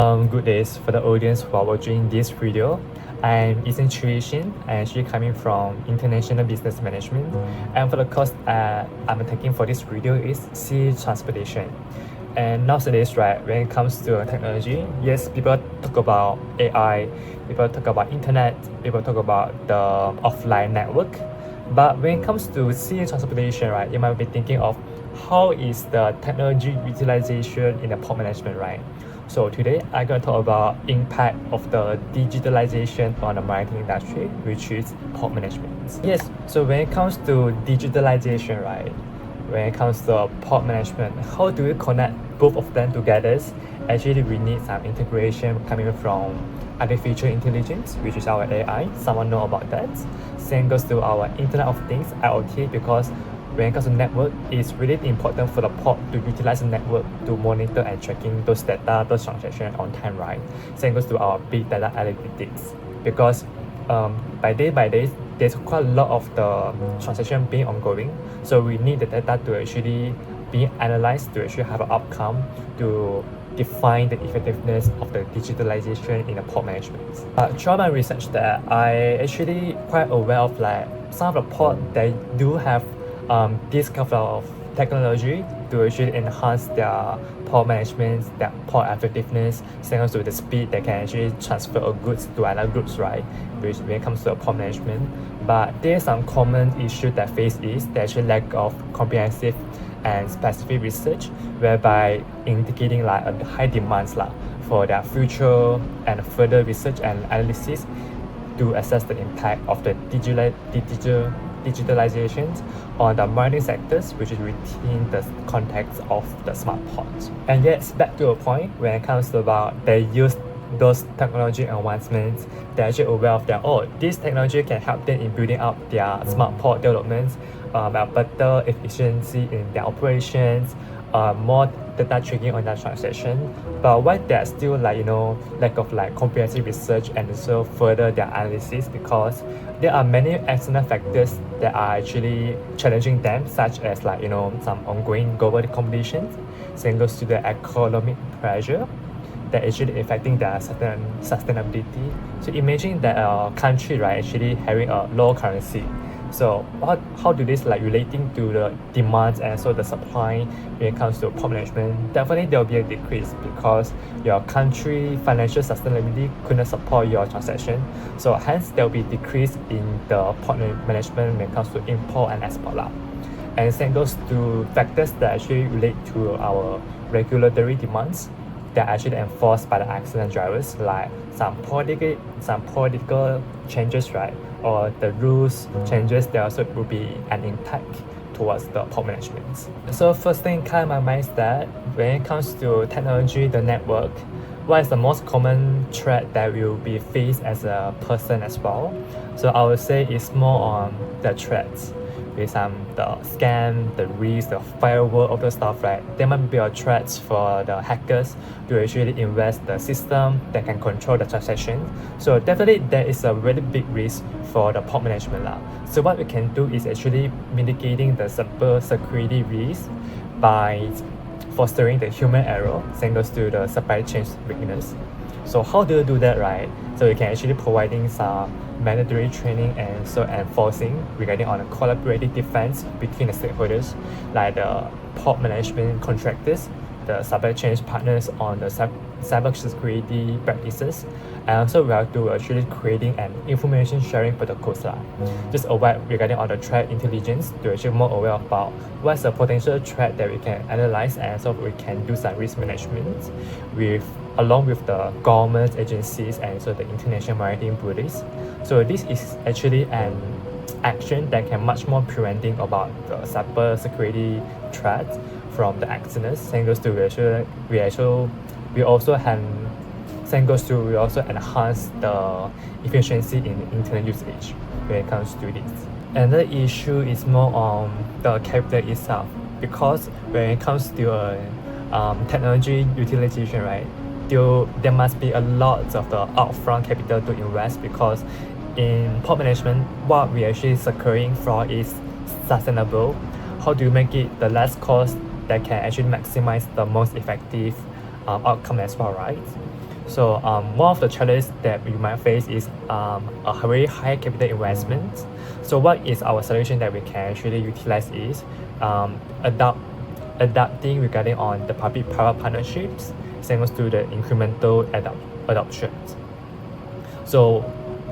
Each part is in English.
Good days for the audience who are watching this video. I'm Shin. I'm actually coming from International Business Management, and for the course I'm taking for this video is sea transportation. And nowadays, right, when it comes to technology, yes, people talk about AI, people talk about internet, people talk about the offline network. But when it comes to sea transportation, right, you might be thinking of how is the technology utilization in the port management, right? So today I'm going to talk about impact of the digitalization on the maritime industry, which is port management. Yes, so when it comes to digitalization, right, when it comes to port management, how do we connect both of them together? Actually, we need some integration coming from artificial intelligence, which is our AI. Someone know about that. Same goes to our Internet of Things, IoT, because when it comes to network, it's really important for the port to utilize the network to monitor and tracking those data, those transactions on time, right? Same goes to our big data analytics, because by day, there's quite a lot of the transaction being ongoing. So we need the data to actually be analyzed to actually have an outcome to define the effectiveness of the digitalization in the port management. Throughout my research there, I actually quite aware of like some of the port they do have this kind of technology to actually enhance their port management, their port effectiveness, same to the speed they can actually transfer a goods to other groups, right? Which when it comes to port management. But there's some common issue that face is the actual lack of comprehensive and specific research, whereby indicating like a high demands for their future and further research and analysis to assess the impact of the digitalization on the maritime sectors, which is within the context of the smart ports. And yes, back to a point when it comes to about they use those technology advancements, they're actually aware of that, this technology can help them in building up their smart port developments, better efficiency in their operations, more data tracking on that transaction. But why there's still lack of comprehensive research and also further their analysis, because there are many external factors that are actually challenging them, such as some ongoing global competition, same goes to the economic pressure that actually affecting their sustainability. So imagine that a country, right, actually having a low currency. So how do this relating to the demands and so the supply when it comes to port management? Definitely there will be a decrease because your country financial sustainability couldn't support your transaction. So hence there will be decrease in the port management when it comes to import and export. And same goes to factors that actually relate to our regulatory demands that are actually enforced by the accident drivers, like some political changes, right? Or the rules changes, there also will be an impact towards the port management. So first thing come to my mind is that when it comes to technology, the network, what is the most common threat that will be faced as a person as well? So I would say it's more on the threats. With the scam, the risk, the firewall, all those stuff, right? There might be a threat for the hackers to actually invest the system that can control the transaction. So definitely there is a really big risk for the port management. So what we can do is actually mitigating the cyber security risk by fostering the human error, same goes to the supply chain weakness. So how do you do that, right? So you can actually providing some mandatory training and so enforcing regarding on a collaborative defense between the stakeholders, like the port management contractors, the supply chain partners on the cyber security practices, and also we have to actually creating an information sharing protocols just aware regarding on the threat intelligence to actually more aware about what's the potential threat that we can analyze, and so we can do some risk management along with the government agencies and so the international maritime bodies. So this is actually an action that can much more preventing about the cyber security threat from the accidents. Same goes to we also enhance the efficiency in internet usage when it comes to this. Another issue is more on the capital itself, because when it comes to technology utilization, right, there must be a lot of the upfront capital to invest, because in port management what we actually securing for is sustainable. How do you make it the less cost that can actually maximize the most effective outcome as well, right? So one of the challenges that we might face is a very high capital investment. So what is our solution that we can actually utilize is adapting regarding on the public-private partnerships, same as to the incremental adoptions. So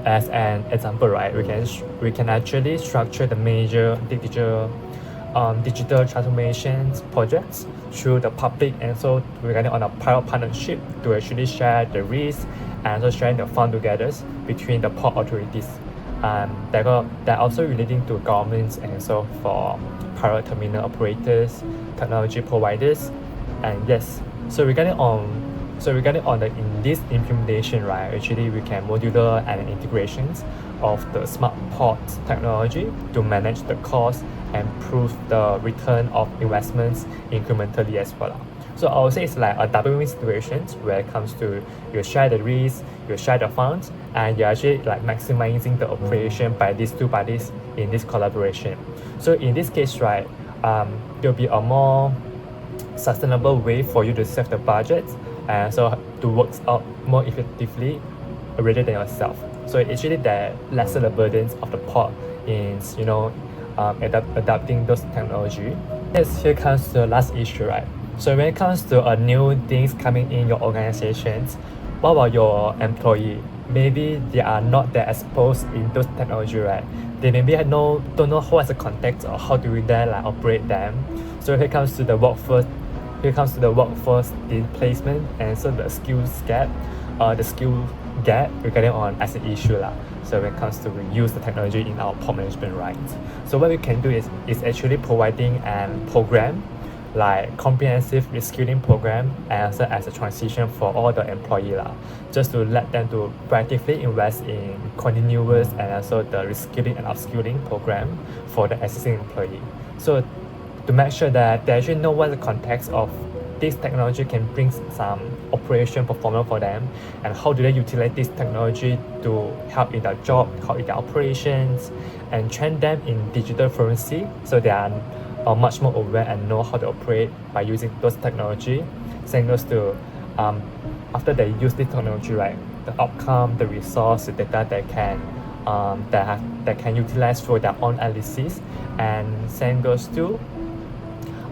as an example, right, we can actually structure the major digital transformations projects through the public and so regarding on a private partnership to actually share the risk and also share the fund together between the port authorities. That also relating to governments and so for private terminal operators, technology providers, and yes. So regarding on the in this implementation, right, actually we can modular and integrations of the smart port technology to manage the cost and improve the return of investments incrementally as well. So I would say it's like a double-win situation where it comes to you share the risk, you share the funds, and you're actually like maximizing the operation by these two parties in this collaboration. So in this case, right, there'll be a more sustainable way for you to save the budget and so to work out more effectively rather than yourself. So actually there lessen the burdens of the port in adapting those technology. Yes, here comes the last issue, right? So when it comes to new things coming in your organizations, what about your employee? Maybe they are not that exposed in those technology, right? They maybe don't know what's the context or how do we then like operate them. So here comes to the workforce displacement and so the skills gap regarding on as an issue lah. So when it comes to use the technology in our port management, right? So what we can do is actually providing a program like comprehensive reskilling program as a transition for all the employee lah, just to let them to proactively invest in continuous and also the reskilling and upskilling program for the existing employee. So to make sure that they actually know what the context of this technology can bring some operation performance for them and how do they utilize this technology to help in their job, help in their operations, and train them in digital fluency so they are much more aware and know how to operate by using those technology. Same goes to after they use this technology, right, the outcome, the resource, the data they can utilize for their own analysis, and same goes to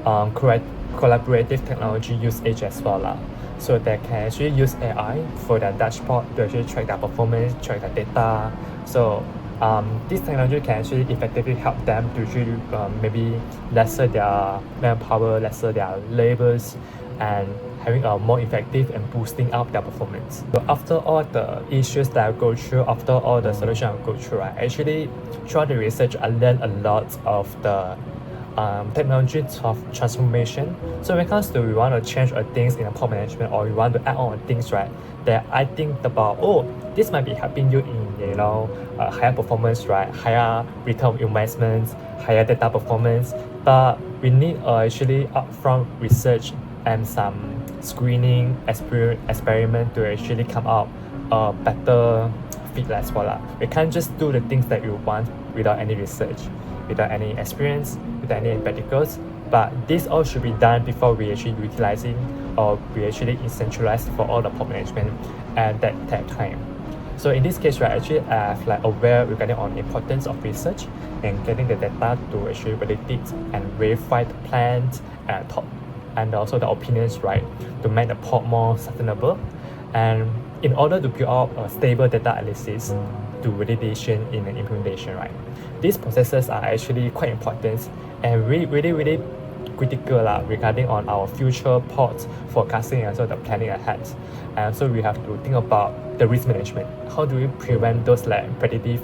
collaborative technology usage as well. So they can actually use AI for their dashboard to actually track their performance, track their data. So this technology can actually effectively help them to actually maybe lesser their manpower, lesser their labors, and having a more effective and boosting up their performance. So after all the issues that I go through, after all the solutions I go through, right, actually throughout the research I learned a lot of the technology transformation. So when it comes to we want to change things in a port management or we want to add on things, right, that I think about, this might be helping you in higher performance, right, higher return of investments, higher data performance, but we need actually upfront research and some screening experiment to actually come out a better fit as well. We can't just do the things that you want without any research, without any experience, without any practicals, but this all should be done before we actually utilizing or we actually centralize for all the port management at that time. So in this case, right, actually I have like aware regarding on the importance of research and getting the data to actually validate and verify the plans and also the opinions, right, to make the port more sustainable. And in order to build up a stable data analysis to validation in an implementation, right, these processes are actually quite important and really critical regarding on our future ports forecasting and also the planning ahead. And so we have to think about the risk management. How do we prevent those like predictive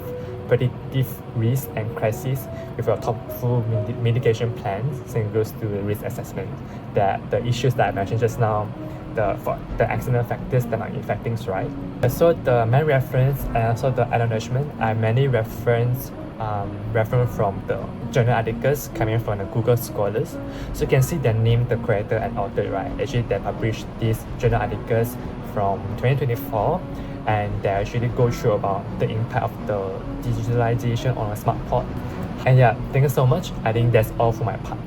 risks and crises with a thoughtful mitigation plans? Same goes to the risk assessment, that the issues that I mentioned just now, the external factors that might affect things, right? So the main reference and also the acknowledgement are many reference from the journal articles coming from the Google Scholars. So you can see their name, the creator and author, right? Actually they published these journal articles from 2024 and they actually go through about the impact of the digitalization on a smart port. And yeah, thank you so much. I think that's all for my part.